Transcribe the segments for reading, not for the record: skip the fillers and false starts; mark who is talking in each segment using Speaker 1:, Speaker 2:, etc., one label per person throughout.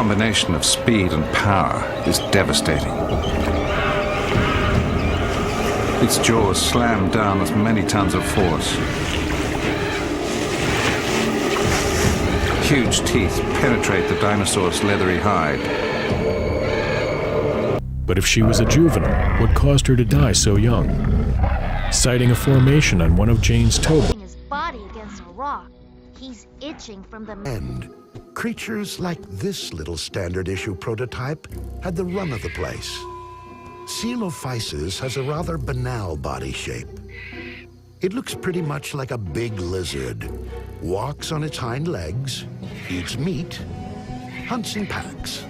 Speaker 1: combination of speed and power is devastating. Its jaws slam down with many tons of force. Huge teeth penetrate the dinosaur's leathery hide.
Speaker 2: But if she was a juvenile, what caused her to die so young? Citing a formation on one of Jane's toe bones.
Speaker 3: His body against a rock. He's itching from the
Speaker 4: And creatures like this little standard issue prototype had the run of the place. Coelophysis has a rather banal body shape. It looks pretty much like a big lizard, walks on its hind legs, eats meat, hunts in packs.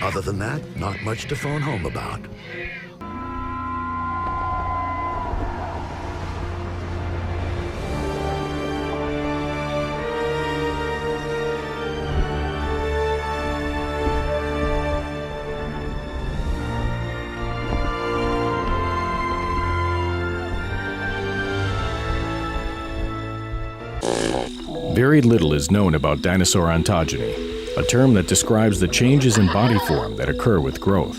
Speaker 4: Other than that, not much to phone home about.
Speaker 2: Very little is known about dinosaur ontogeny, a term that describes the changes in body form that occur with growth.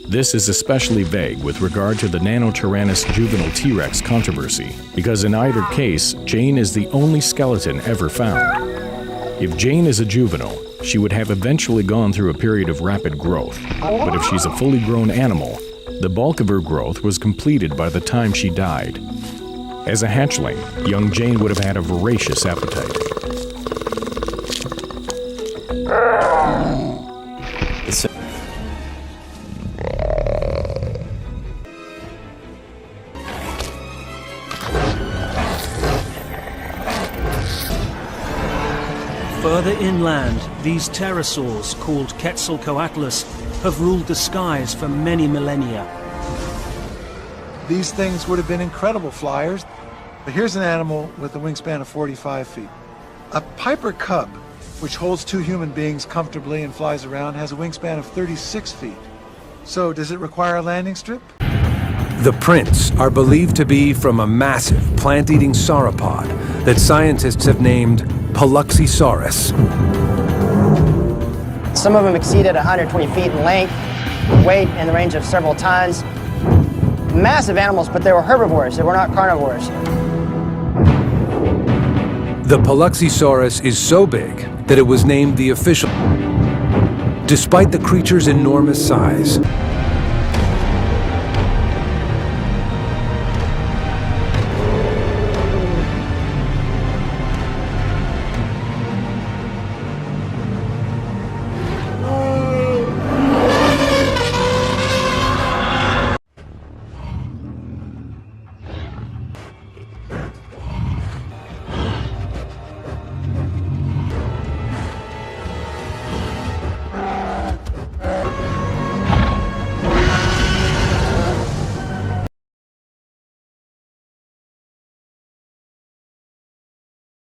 Speaker 2: This is especially vague with regard to the Nanotyrannus juvenile T-Rex controversy, because in either case, Jane is the only skeleton ever found. If Jane is a juvenile, she would have eventually gone through a period of rapid growth. But if she's a fully grown animal, the bulk of her growth was completed by the time she died. As a hatchling, young Jane would have had a voracious appetite.
Speaker 5: Further inland, these pterosaurs, called Quetzalcoatlus, have ruled the skies for many millennia.
Speaker 6: These things would have been incredible flyers, but here's an animal with a wingspan of 45 feet. A Piper cub, which holds 2 human beings comfortably and flies around, has a wingspan of 36 feet. So does it require a landing strip?
Speaker 7: The prints are believed to be from a massive plant-eating sauropod that scientists have named Paluxysaurus.
Speaker 8: Some of them exceeded 120 feet in length, weight in the range of several tons. Massive animals, but they were herbivores, they were not carnivores.
Speaker 7: The Paluxysaurus is so big that it was named the official. Despite the creature's enormous size,